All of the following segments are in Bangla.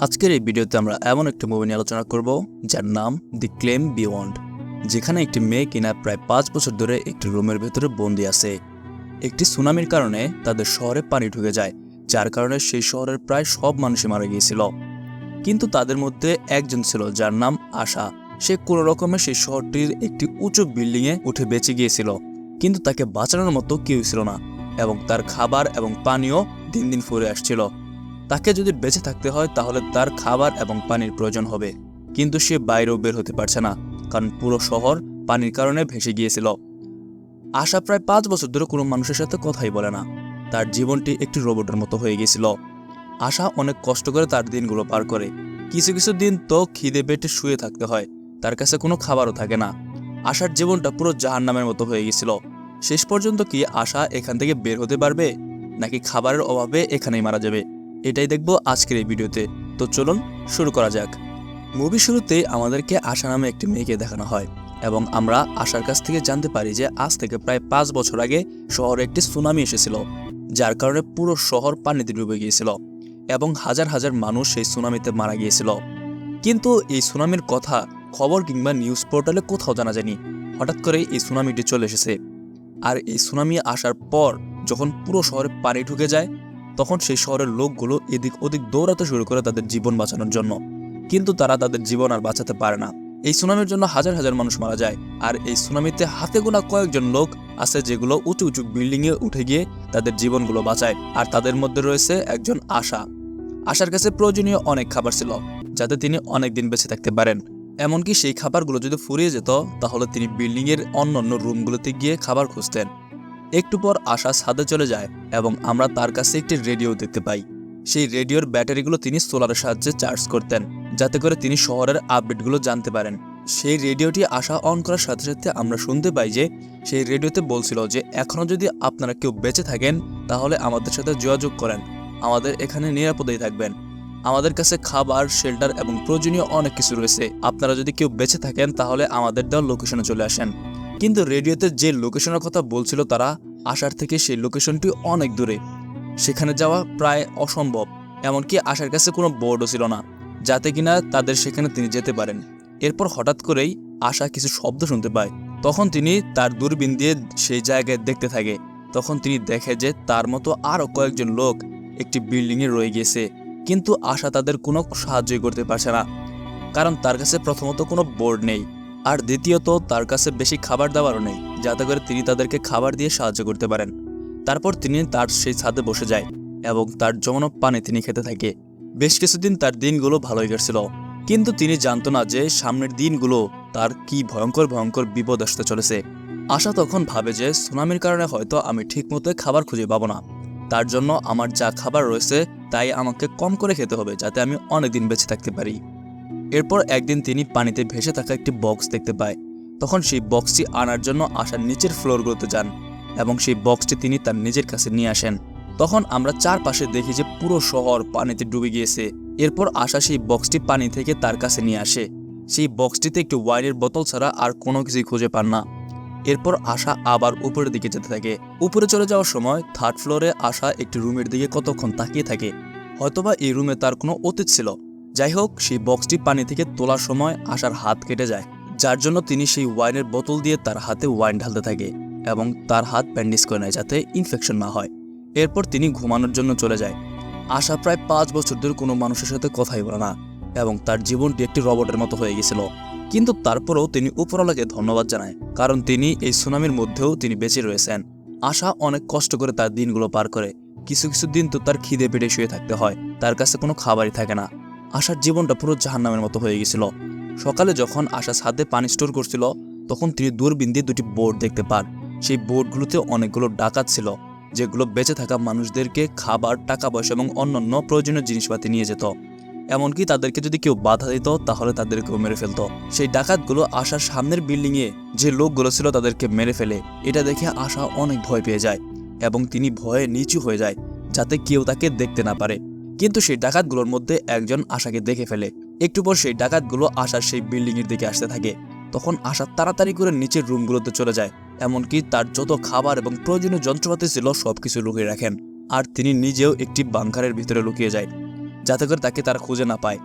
আজকের এই ভিডিওতে আমরা এমন একটি মুভি নিয়ে আলোচনা করব যার নাম দি ক্লেম বিয়ন্ড, যেখানে একটি মেয়ে কিনা প্রায় 5 বছর ধরে একটি রুমের ভেতরে বন্দি আছে। একটি সুনামির কারণে তাদের শহরে পানি ঢুকে যায়, যার কারণে সেই শহরের প্রায় সব মানুষই মারা গিয়েছিল। কিন্তু তাদের মধ্যে একজন ছিল যার নাম আশা। সে কোনো রকমে সেই শহরটির একটি উঁচু বিল্ডিংয়ে উঠে বেঁচে গিয়েছিল, কিন্তু তাকে বাঁচানোর মতো কেউ ছিল না এবং তার খাবার এবং পানীয় দিন দিন ফুরে আসছিল। তাকে যদি বেঁচে থাকতে হয় তাহলে তার খাবার এবং পানির প্রয়োজন হবে, কিন্তু সে বাইরেও বের হতে পারছে না, কারণ পুরো শহর পানির কারণে ভেসে গিয়েছিল। আশা প্রায় 5 বছর ধরে কোনো মানুষের সাথে কথাই বলে না। তার জীবনটি একটি রোবটের মতো হয়ে গিয়েছিল। আশা অনেক কষ্ট করে তার দিনগুলো পার করে। কিছু কিছু দিন তো খিদে পেটে শুয়ে থাকতে হয়, তার কাছে কোনো খাবারও থাকে না। আশার জীবনটা পুরো জাহান্নামের মতো হয়ে গিয়েছিল। শেষ পর্যন্ত কি আশা এখান থেকে বের হতে পারবে, নাকি খাবারের অভাবে এখানেই মারা যাবে? এটাই দেখব আজকের এই ভিডিওতে। তো চলুন শুরু করা যাক। মুভি শুরুতেই আমাদেরকে আশা নামে একটি মেয়েকে দেখানো হয় এবং আমরা আশার কাছ থেকে জানতে পারি যে আজ থেকে প্রায় 5 বছর আগে শহরে একটি সুনামি এসেছিল, যার কারণে পুরো শহর পানিতে ডুবে গিয়েছিল এবং হাজার হাজার মানুষ সেই সুনামিতে মারা গিয়েছিল। কিন্তু এই সুনামির কথা খবর কিংবা নিউজ পোর্টালে কোথাও জানা যায়নি। হঠাৎ করে এই সুনামিটি চলে এসেছে, আর এই সুনামি আসার পর যখন পুরো শহরে পানি ঢুকে যায়, তখন সেই শহরের লোকগুলো এদিক ওদিক দৌড়াতে শুরু করে তাদের জীবন বাঁচানোর জন্য। কিন্তু তারা তাদের জীবন আর বাঁচাতে পারে না। এই সুনামির জন্য হাজার হাজার মানুষ মারা যায়, আর এই সুনামিতে হাতে গোনা কয়েকজন লোক আছে যেগুলো উঁচু উঁচু বিল্ডিংয়ে উঠে গিয়ে তাদের জীবনগুলো বাঁচায়। আর তাদের মধ্যে রয়েছে একজন আশা। আশার কাছে প্রয়োজনীয় অনেক খাবার ছিল, যাতে তিনি অনেক দিন বেঁচে থাকতে পারেন। এমনকি সেই খাবারগুলো যদি ফুরিয়ে যেত তাহলে তিনি বিল্ডিংয়ের অন্যান্য রুমগুলোতে গিয়ে খাবার খুঁজতেন। একটু পর আশা ছাদে চলে যায় এবং আমরা তার কাছে একটি রেডিও দেখতে পাই। সেই রেডিওর ব্যাটারিগুলো তিনি সোলারের সাহায্যে চার্জ করতেন, যাতে করে তিনি শহরের আপডেটগুলো জানতে পারেন। সেই রেডিওটি আশা অন করার সাথে সাথে আমরা শুনতে পাই যে সেই রেডিওতে বলছিল যে এখনও যদি আপনারা কেউ বেঁচে থাকেন তাহলে আমাদের সাথে যোগাযোগ করেন, আমাদের এখানে নিরাপদেই থাকবেন। আমাদের কাছে খাবার, শেল্টার এবং প্রয়োজনীয় অনেক কিছু রয়েছে। আপনারা যদি কেউ বেঁচে থাকেন তাহলে আমাদের দেওয়া লোকেশনে চলে আসেন। কিন্তু রেডিওতে যে লোকেশনের কথা বলছিল তারা আশার থেকে সেই লোকেশনটি অনেক দূরে, সেখানে যাওয়া প্রায় অসম্ভব। এমনকি আশার কাছে কোনো বোর্ডও ছিল না যাতে কিনা তাদের সেখানে তিনি যেতে পারেন। এরপর হঠাৎ করেই আশা কিছু শব্দ শুনতে পায়। তখন তিনি তার দূরবীন দিয়ে সেই জায়গায় দেখতে থাকে। তখন তিনি দেখে যে তার মতো আরও কয়েকজন লোক একটি বিল্ডিংয়ে রয়ে গিয়েছে, কিন্তু আশা তাদের কোনো সাহায্যই করতে পারছে না, কারণ তার কাছে প্রথমত কোনো বোর্ড নেই, আর দ্বিতীয়ত তার কাছে বেশি খাবার দাবারও নেই যাতে করে তিনি তাদেরকে খাবার দিয়ে সাহায্য করতে পারেন। তারপর তিনি তার সেই ছাদে বসে যায় এবং তার জমানো পানি তিনি খেতে থাকে। বেশ কিছুদিন তার দিনগুলো ভালোই কাটছিল, কিন্তু তিনি জানতো না যে সামনের দিনগুলো তার কি ভয়ঙ্কর ভয়ঙ্কর বিপদ আসতে চলেছে। আশা তখন ভাবে যে সুনামির কারণে হয়তো আমি ঠিকমতো খাবার খুঁজে পাবো না, তার জন্য আমার যা খাবার রয়েছে তাই আমাকে কম করে খেতে হবে যাতে আমি অনেকদিন বেঁচে থাকতে পারি। এরপর একদিন তিনি পানিতে ভেসে থাকা একটি বক্স দেখতে পায়। তখন সেই বক্সটি আনার জন্য আশার নিচের ফ্লোরগুলোতে যান এবং সেই বক্সটি তিনি তার নিজের কাছে নিয়ে আসেন। তখন আমরা চারপাশে দেখি যে পুরো শহর পানিতে ডুবে গিয়েছে। এরপর আশা সেই বক্সটি পানি থেকে তার কাছে নিয়ে আসে। সেই বক্সটিতে একটি ওয়াইনের বোতল ছাড়া আর কোনো কিছুই খুঁজে পান না। এরপর আশা আবার উপরের দিকে যেতে থাকে। উপরে চলে যাওয়ার সময় 3rd ফ্লোরে আশা একটি রুমের দিকে কতক্ষণ তাকিয়ে থাকে। হয়তোবা এই রুমে তার কোনো অতীত ছিল। যাই হোক, সেই বক্সটি পানি থেকে তোলার সময় আশার হাত কেটে যায়, যার জন্য তিনি সেই ওয়াইনের বোতল দিয়ে তার হাতে ওয়াইন ঢালতে থাকে এবং তার হাত ব্যান্ডেজ করে নেয় যাতে ইনফেকশন না হয়। এরপর তিনি ঘুমানোর জন্য চলে যায়। আশা প্রায় 5 বছর ধরে কোনো মানুষের সাথে কথাই বলে না এবং তার জীবনটি একটি রোবটের মতো হয়ে গেছিল। কিন্তু তারপরেও তিনি উপরওয়ালাকে ধন্যবাদ জানায়, কারণ তিনি এই সুনামির মধ্যেও তিনি বেঁচে রয়েছেন। আশা অনেক কষ্ট করে তার দিনগুলো পার করে। কিছু কিছু দিন তো তার খিদে পেটে শুয়ে থাকতে হয়, তার কাছে কোনো খাবারই থাকে না। আশার জীবনটা পুরো জাহান্নামের মতো হয়ে গেছিল। সকালে যখন আশা ছাদে পানি স্টোর করছিল তখন তিনি দূরবীন দিয়ে 2টি বোর্ড দেখতে পান। সেই বোর্ডগুলোতে অনেকগুলো ডাকাত ছিল, যেগুলো বেঁচে থাকা মানুষদেরকে খাবার, টাকা পয়সা এবং অন্যান্য প্রয়োজনীয় জিনিসপাতি নিয়ে যেত। এমনকি তাদেরকে যদি কেউ বাধা দিত তাহলে তাদেরকেও মেরে ফেলতো। সেই ডাকাতগুলো আশার সামনের বিল্ডিংয়ে যে লোকগুলো ছিল তাদেরকে মেরে ফেলে। এটা দেখে আশা অনেক ভয় পেয়ে যায় এবং তিনি ভয়ে নিচু হয়ে যায় যাতে কেউ তাকে দেখতে না পারে। কিন্তু সেই ডাকাতগুলোর মধ্যে একজন আশাকে দেখে ফেলে। একটু পর সেই ডাকাতগুলো আশার সেই বিল্ডিংয়ের দিকে আসতে থাকে। তখন আশা তাড়াতাড়ি করে নিচের রুমগুলোতে চলে যায়, এমনকি তার যত খাবার এবং প্রয়োজনীয় যন্ত্রপাতি ছিল সবকিছু লুকিয়ে রাখেন, আর তিনি নিজেও একটি বাংকারের ভিতরে লুকিয়ে যায়। যাতে করে তাকে তারা খুঁজে না পায়।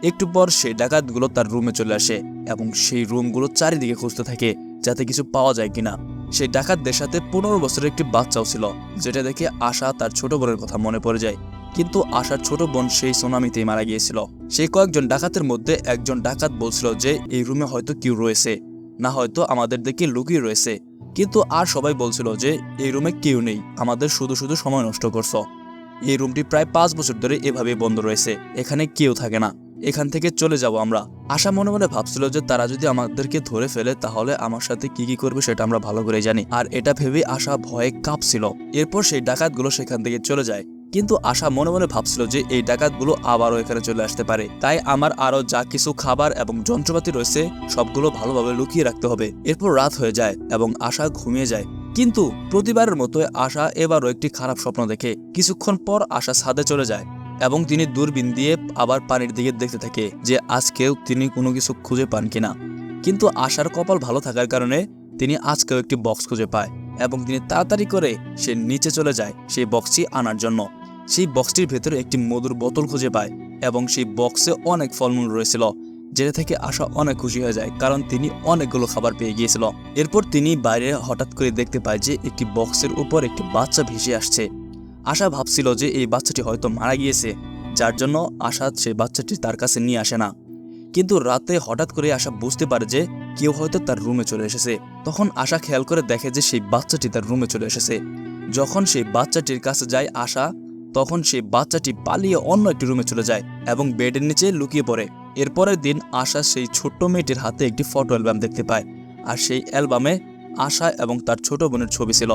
একটু পর সেই ডাকাতগুলো তার রুমে চলে আসে এবং সেই রুমগুলো চারিদিকে খুঁজতে থাকে যাতে কিছু পাওয়া যায় কিনা। সেই ডাকাতদের সাথে 15 বছরের একটি বাচ্চাও ছিল, যেটা দেখে আশা তার ছোট বোনের কথা মনে পড়ে যায়। কিন্তু আশার ছোট বোন সেই সুনামিতেই মারা গিয়েছিল। সেই কয়েকজন ডাকাতের মধ্যে একজন ডাকাত বলছিল যে এই রুমে হয়তো কেউ রয়েছে, না হয়তো আমাদের দেখে লুকিয়ে রয়েছে। কিন্তু আর সবাই বলছিল যে এই রুমে কেউ নেই, আমাদের শুধু শুধু সময় নষ্ট করছো। এই রুমটি প্রায় 5 বছর ধরে এভাবে বন্ধ রয়েছে, এখানে কেউ থাকে না, এখান থেকে চলে যাব আমরা। আশা মনে মনে ভাবছিল যে তারা যদি আমাদেরকে ধরে ফেলে তাহলে আমার সাথে কি কি করবে সেটা আমরা ভালো করে জানি, আর এটা ভেবে আশা ভয়ে কাঁপছিল। এরপর সেই ডাকাতগুলো সেখান থেকে চলে যায়, কিন্তু আশা মনে মনে ভাবছিল যে এই ডাকাতগুলো আবারও এখানে চলে আসতে পারে, তাই আমার আরো যা কিছু খাবার এবং যন্ত্রপাতি রয়েছে সবগুলো ভালোভাবে লুকিয়ে রাখতে হবে। এরপর রাত হয়ে যায় এবং আশা ঘুমিয়ে যায়। কিন্তু প্রতিবারের মতো আশা এবারও একটি খারাপ স্বপ্ন দেখে। কিছুক্ষণ পর আশা ছাদে চলে যায় এবং তিনি দূরবীন দিয়ে আবার পানির দিকে দেখতে থাকে যে আজকেও তিনি কোনো কিছু খুঁজে পান কিনা। কিন্তু আশার কপাল ভালো থাকার কারণে তিনি আজকেও একটি বক্স খুঁজে পায় এবং তিনি তাড়াতাড়ি করে সে নিচে চলে যায় সেই বক্সটি আনার জন্য। সেই বক্সটির ভেতরে একটি মধুর বোতল খুঁজে পায় এবং সেই বক্সে অনেক ফলমূল রয়েছিল, যেটা থেকে আশা অনেক খুশি হয়ে যায় কারণ তিনি অনেকগুলো খাবার পেয়ে গিয়েছিল। এরপর তিনি বাইরে হঠাৎ করে দেখতে পায় যে একটি বক্সের উপর একটি বাচ্চা ভেসে আসছে। আশা ভাবছিল যে এই বাচ্চাটি হয়তো মারা গিয়েছে, যার জন্য আশা সেই বাচ্চাটি তার কাছে নিয়ে আসে না। কিন্তু রাতে হঠাৎ করে আশা বুঝতে পারে যে কেউ হয়তো তার রুমে চলে এসেছে। তখন আশা খেয়াল করে দেখে যে সেই বাচ্চাটি তার রুমে চলে এসেছে। যখন সেই বাচ্চাটির কাছে যায় আশা, তখন সেই বাচ্চাটি পালিয়ে অন্য একটি রুমে চলে যায় এবং বেডের নিচে লুকিয়ে পড়ে। এরপরের দিন আশা সেই ছোট্ট মেয়েটির হাতে একটি ফটো অ্যালবাম দেখতে পায়, আর সেই অ্যালবামে আশা এবং তার ছোট বোনের ছবি ছিল।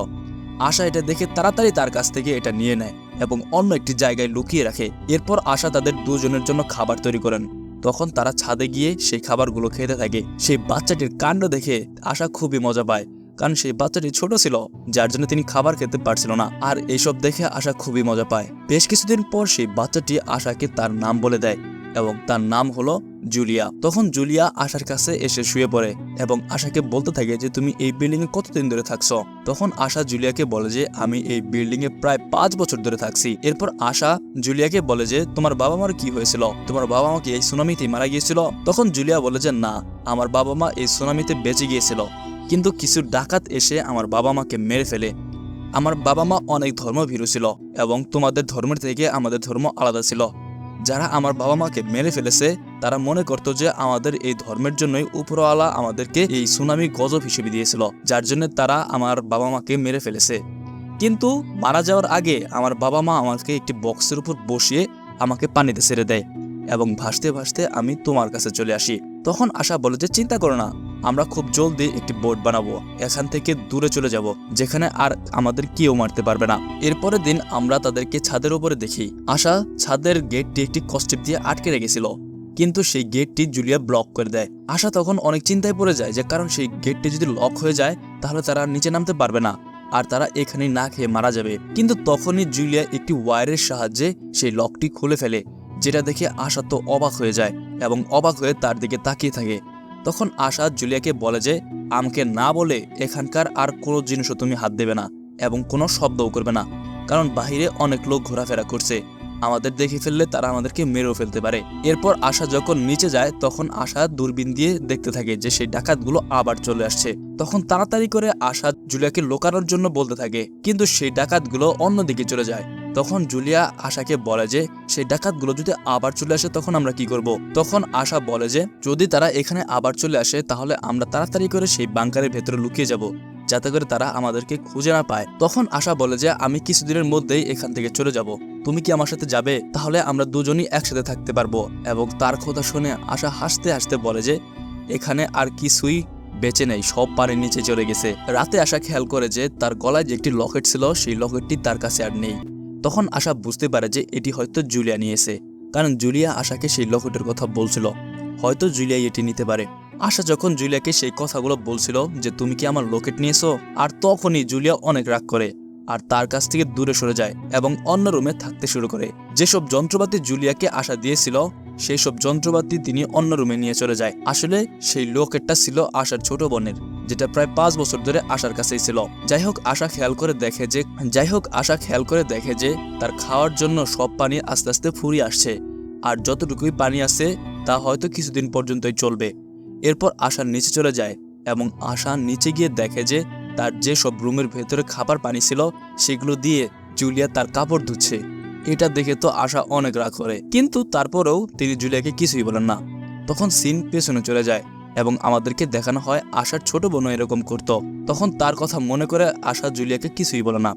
আশা এটা দেখে তাড়াতাড়ি তার কাছ থেকে এটা নিয়ে নেয় এবং অন্য একটি জায়গায় লুকিয়ে রাখে। এরপর আশা তাদের দুজনের জন্য খাবার তৈরি করেন। তখন তারা ছাদে গিয়ে সেই খাবারগুলো খেতে থাকে। সেই বাচ্চাটির কাণ্ড দেখে আশা খুবই মজা পায়, কারণ সেই বাচ্চাটি ছোট ছিল, যার জন্য তিনি খাবার খেতে পারছিল না। আর এইসব দেখে আশা খুবই মজা পায়। বেশ কিছুদিন পর সেই বাচ্চাটি আশাকে তার নাম বলে দেয় এবং তার নাম হলো জুলিয়া। তখন জুলিয়া আশার কাছে এসে শুয়ে পড়ে এবং আশাকে বলতে থাকে যে তুমি এই বিল্ডিং এ কতদিন ধরে থাকছো। তখন আশা জুলিয়াকে বলে যে আমি এই বিল্ডিং এ প্রায় 5 বছর ধরে থাকছি। এরপর আশা জুলিয়াকে বলে যে তোমার বাবা মার কি হয়েছিল, তোমার বাবা মা কি এই সুনামিতে মারা গিয়েছিল? তখন জুলিয়া বলে যে না, আমার বাবা মা এই সুনামিতে বেঁচে গিয়েছিল, কিন্তু কিছু ডাকাত এসে আমার বাবা মাকে মেরে ফেলে। আমার বাবা মা অনেক ধর্মভীরু ছিল এবং তোমাদের ধর্মের থেকে আমাদের ধর্ম আলাদা ছিল। যারা আমার বাবা মাকে মেরে ফেলেছে তারা মনে করত যে আমাদের এই ধর্মের জন্যই উপরওয়ালা আমাদেরকে এই সুনামি গজব হিসেবে দিয়েছিল, যার জন্য তারা আমার বাবা মাকে মেরে ফেলেছে। কিন্তু মারা যাওয়ার আগে আমার বাবা মা আমাকে একটি বক্সের উপর বসিয়ে আমাকে পানিতে ছেড়ে দেয় এবং ভাসতে ভাসতে আমি তোমার কাছে চলে আসি। তখন আশা বলে যে চিন্তা করো না, আমরা খুব জলদি একটি বোট বানাবো, এখান থেকে দূরে চলে যাব যেখানে আর আমাদের কেউ মারতে পারবে না। এরপরের দিন আমরা তাদেরকে ছাদের উপরে দেখি। আশা ছাদের গেটটি একটি কষ্টেপ দিয়ে আটকে রেখেছিল, কিন্তু সেই গেটটি জুলিয়া ব্লক করে দেয়। আশা তখন অনেক চিন্তায় পড়ে যায় যে কারণ সেই গেটটি যদি লক হয়ে যায় তাহলে তারা নিচে নামতে পারবে না আর তারা এখানেই না খেয়ে মারা যাবে। কিন্তু তখনই জুলিয়া একটি ওয়্যারের সাহায্যে সেই লকটি খুলে ফেলে, যেটা দেখে আশা তো অবাক হয়ে যায় এবং অবাক হয়ে তার দিকে তাকিয়ে থাকে। তখন আশা জুলিয়াকে বলে যে আমাকে না বলে এখানকার আর কোনো জিনিসও তুমি হাত দেবে না এবং কোনো শব্দও করবে না, কারণ বাহিরে অনেক লোক ঘোরাফেরা করছে, আমাদের দেখে ফেললে তারা আমাদেরকে মেরেও ফেলতে পারে। এরপর আশা যখন নিচে যায় তখন আশা দূরবীন দিয়ে দেখতে থাকে যে সেই ডাকাতগুলো আবার চলে আসছে। তখন তাড়াতাড়ি করে আশা জুলিয়াকে লুকানোর জন্য বলতে থাকে, কিন্তু সেই ডাকাতগুলো অন্যদিকে চলে যায়। তখন জুলিয়া আশাকে বলে যে সেই ডাকাতগুলো যদি আবার চলে আসে তখন আমরা কি করব। তখন আশা বলে যে যদি তারা এখানে আবার চলে আসে তাহলে আমরা তাড়াতাড়ি করে সেই বাংকারের ভেতরে লুকিয়ে যাব, যাতে করে তারা আমাদেরকে খুঁজে না পায়। তখন আশা বলে যে আমি কিছুদিনের মধ্যেই এখান থেকে চলে যাব, তুমি কি আমার সাথে যাবে? তাহলে আমরা দুজনই একসাথে থাকতে পারবো। এবং তার কথা শুনে আশা হাসতে হাসতে বলে যে এখানে আর কিছুই বেঁচে নেই, সব পানির নিচে চলে গেছে। রাতে আশা খেয়াল করে যে তার গলায় যে একটি লকেট ছিল সেই লকেটটি তার কাছে আর নেই। তখন আশা বুঝতে পারে যে এটি হয়তো জুলিয়া নিয়েছে, কারণ জুলিয়া আশাকে সেই লকেটের কথা বলছিল, হয়তো জুলিয়া এটি নিতে পারে। আশা যখন জুলিয়াকে সেই কথাগুলো বলছিল যে তুমি কি আমার লকেট নিয়েছো, আর তখনই জুলিয়া অনেক রাগ করে আর তার কাছ থেকে দূরে সরে যায় এবং অন্য রুমে থাকতে শুরু করে। যেসব যন্ত্রপাতি জুলিয়াকে আশা দিয়েছিল সেই সব যন্ত্রপাতি তিনি অন্য রুমে নিয়ে চলে যায়। আসলে সেই লকেটটা ছিল আশার ছোট বোনের, যেটা প্রায় 5 বছর ধরে আশার কাছেই ছিল। যাই হোক আশা খেয়াল করে দেখে যে তার খাওয়ার জন্য সব পানি আস্তে আস্তে ফুরিয়ে আসছে আর যতটুকুই পানি আছে তা হয়তো কিছুদিন পর্যন্তই চলবে। এরপর আশা নিচে চলে যায় এবং আশা নিচে গিয়ে দেখে যে তার যে সব রুমের ভেতরে খাবার পানি ছিল সেগুলো দিয়ে জুলিয়া তার কাপড় ধুচ্ছে। এটা দেখে তো আশা অনেক রাগ করে, কিন্তু তারপরেও তিনি জুলিয়াকে কিছুই বলেন না। তখন সিন পেছনে চলে যায় এবং আমাদেরকে দেখানো হয় আশার ছোট বোনও এরকম করত। তখন তার কথা মনে করে আশা জুলিয়াকে কিছুই বলে না।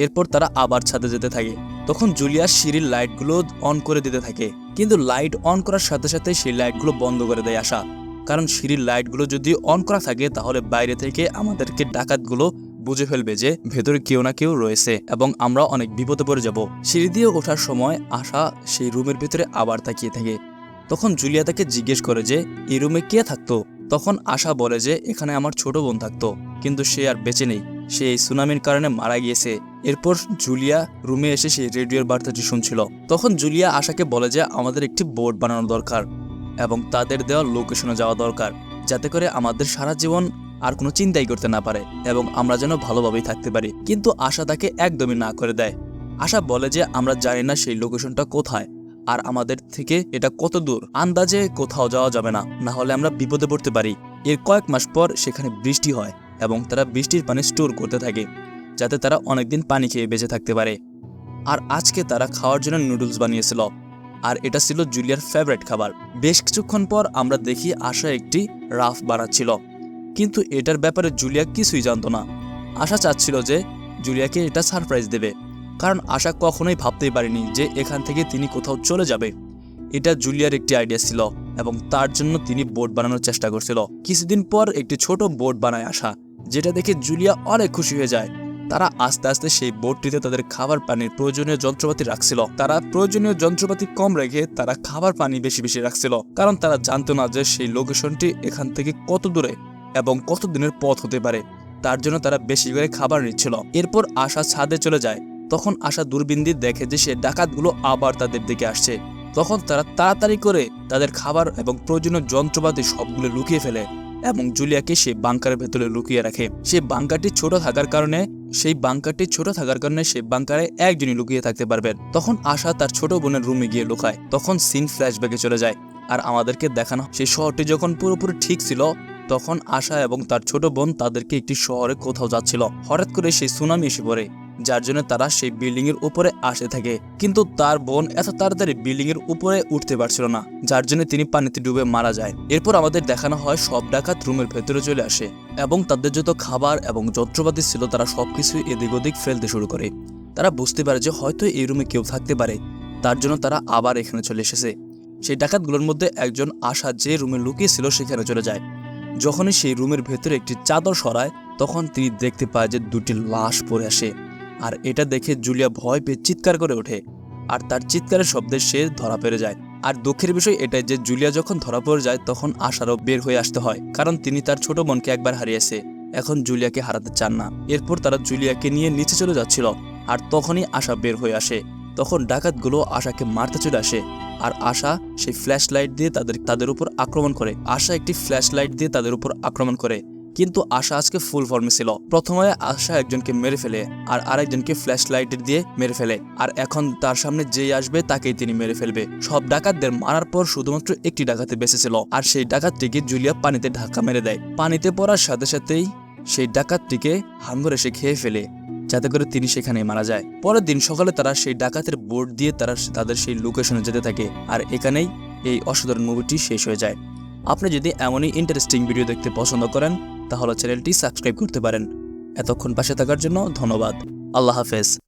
এরপর তারা আবার ছাদে যেতে থাকে। তখন জুলিয়া সিঁড়ির লাইটগুলো অন করে দিতে থাকে, কিন্তু লাইট অন করার সাথে সাথে সেই লাইটগুলো বন্ধ করে দেয় আশা। কারণ সিঁড়ির লাইটগুলো যদি অন করা থাকে তাহলে বাইরে থেকে আমাদেরকে ডাকাতগুলো বুঝে ফেলবে যে ভেতরে কেউ না কেউ রয়েছে এবং আমরা অনেক বিপদে পড়ে যাব। সিঁড়ি দিয়ে ওঠার সময় আশা সেই রুমের ভেতরে আবার তাকিয়ে থাকে। তখন জুলিয়া তাকে জিজ্ঞেস করে যে এই রুমে কে থাকতো। তখন আশা বলে যে এখানে আমার ছোট বোন থাকতো, কিন্তু সে আর বেঁচে নেই, সে এই সুনামির কারণে মারা গিয়েছে। এরপর জুলিয়া রুমে এসে সেই রেডিওর বার্তাটি শুনছিল। তখন জুলিয়া আশাকে বলে যে আমাদের একটি বোর্ড বানানো দরকার এবং তাদের দেওয়া লোকেশনে যাওয়া দরকার, যাতে করে আমাদের সারা জীবন আর কোনো চিন্তাই করতে না পারে এবং আমরা যেন ভালোভাবেই থাকতে পারি। কিন্তু আশা তাকে একদমই না করে দেয়। আশা বলে যে আমরা জানি না সেই লোকেশনটা কোথায় আর আমাদের থেকে এটা কত দূর, আন্দাজে কোথাও যাওয়া যাবে না, না হলে আমরা বিপদে পড়তে পারি। এর কয়েক মাস পর সেখানে বৃষ্টি হয় এবং তারা বৃষ্টির পানি স্টোর করতে থাকে যাতে তারা অনেকদিন পানি খেয়ে বেঁচে থাকতে পারে। আর আজকে তারা খাওয়ার জন্য নুডলস বানিয়েছিল, আর এটা ছিল জুলিয়ার ফেভারিট খাবার। বেশ কিছুক্ষণ পর আমরা দেখি আশা একটি রাফ বানাচ্ছিল, কিন্তু এটার ব্যাপারে জুলিয়া কিছুই জানতো না। আশা চাচ্ছিল যে জুলিয়াকে এটা সারপ্রাইজ দেবে, কারণ আশা কখনোই ভাবতেই পারেনি যে এখান থেকে তিনি কোথাও চলে যাবে। এটা জুলিয়ার একটি আইডিয়া ছিল এবং তার জন্য তিনি বোট বানানোর চেষ্টা করছিল। কিছুদিন পর একটি ছোট বোট বানায় আশা, যেটা দেখে জুলিয়া অনেক খুশি হয়ে যায়। তারা আস্তে আস্তে সেই বোটটিতে তাদের খাবার পানির প্রয়োজনীয় যন্ত্রপাতি রাখছিল। তারা প্রয়োজনীয় যন্ত্রপাতি কম রেখে তারা খাবার পানি বেশি বেশি রাখছিল, কারণ তারা জানতো না যে সেই লোকেশনটি এখান থেকে কত দূরে এবং কত দিনের পথ হতে পারে। তার জন্য তারা বেশি করে খাবার নিচ্ছিল। এরপর আশা ছাদে চলে যায়। তখন আশা দূরবীন দিয়ে দেখে যে সে ডাকাতগুলো আবার তাদের দিকে আসছে। তখন তারা তাড়াতাড়ি করে তাদের খাবার এবং প্রয়োজনীয় যন্ত্রপাতি সবগুলো লুকিয়ে ফেলে এবং জুলিয়াকে সেই বাংকারের ভেতরে লুকিয়ে রাখে। সেই বাংকারটি ছোট থাকার কারণে সেই বাংকারে একজনই লুকিয়ে থাকতে পারবেন। তখন আশা তার ছোট বোনের রুমে গিয়ে লুকায়। তখন সিন ফ্ল্যাশব্যাকে চলে যায় আর আমাদেরকে দেখানো সেই শহরটি যখন পুরোপুরি ঠিক ছিল, তখন আশা এবং তার ছোট বোন তাদেরকে একটি শহরে কোথাও যাচ্ছিল। হঠাৎ করে সেই সুনামি এসে পড়ে, যার জন্য তারা সেই বিল্ডিং এর উপরে আসে থাকে। কিন্তু তার বোন এত তাড়াতাড়ি বিল্ডিং এর উপরে উঠতে পারছিল না, যার জন্য তিনি পানিতে ডুবে মারা যায়। এরপর আমাদের দেখানো হয় সব ডাকাত রুমের ভেতরে চলে আসে এবং তাদের যত খাবার এবং যন্ত্রপাতি ছিল তারা সবকিছু এদিক ওদিক ফেলতে শুরু করে। তারা বুঝতে পারে যে হয়তো এই রুমে কেউ থাকতে পারে, তার জন্য তারা আবার এখানে চলে এসেছে। সেই ডাকাতগুলোর মধ্যে একজন আশা যে রুমে লুকিয়ে ছিল সেখানে চলে যায়। যখনই সেই রুমের ভেতরে একটি চাদর সরায়, তখন তিনি দেখতে পায় যে দুটি লাশ পড়ে আসে। আর এটা দেখে জুলিয়া ভয় পেয়ে চিৎকার করে ওঠে, আর তার চিৎকারের শব্দে সে ধরা পড়ে যায়। আর দুঃখের বিষয় এটাই যে জুলিয়া যখন ধরা পড়ে যায় তখন আশারও বের হয়ে আসতে হয়, কারণ তিনি তার ছোট বোনকে একবার হারিয়েছে, এখন জুলিয়াকে হারাতে চান না। এরপর তারা জুলিয়াকে নিয়ে নিচে চলে যাচ্ছিল, আর তখনই আশা বের হয়ে আসে। তখন ডাকাতগুলো আশাকে মারতে চলে আসে, আর আশা সেই ফ্ল্যাশ লাইট দিয়ে তাদের উপর আক্রমণ করে। আশা একটি ফ্ল্যাশ লাইট দিয়ে তাদের উপর আক্রমণ করে, কিন্তু আশা আজকে ফুল ফর্মে ছিল। প্রথমে আশা একজনকে মেরে ফেলে আর আরেকজনকে ফ্ল্যাশ লাইটের দিয়ে মেরে ফেলে, আর এখন তার সামনে যেই আসবে তাকেই তিনি মেরে ফেলবে। সব ডাকাতদের মারার পর শুধুমাত্র একটি ডাকাতে বেঁচে ছিল, আর সেই ডাকাতটিকে জুলিয়া পানিতে ধাক্কা মেরে দেয়। পানিতে পড়ার সাথে সাথেই সেই ডাকাতটিকে হাঙ্গর এসে খেয়ে ফেলে, যাতে করে তিনি সেখানে মারা যায়। পরের দিন সকালে তারা সেই ডাকাতের বোর্ড দিয়ে তাদের সেই লোকেশনে যেতে থাকে, আর এখানেই এই অসাধারণ মুভিটি শেষ হয়ে যায়। আপনি যদি এমনই ইন্টারেস্টিং ভিডিও দেখতে পছন্দ করেন তাহলে চ্যানেলটি সাবস্ক্রাইব করতে পারেন। এতক্ষণ পাশে থাকার জন্য ধন্যবাদ। আল্লাহ হাফেজ।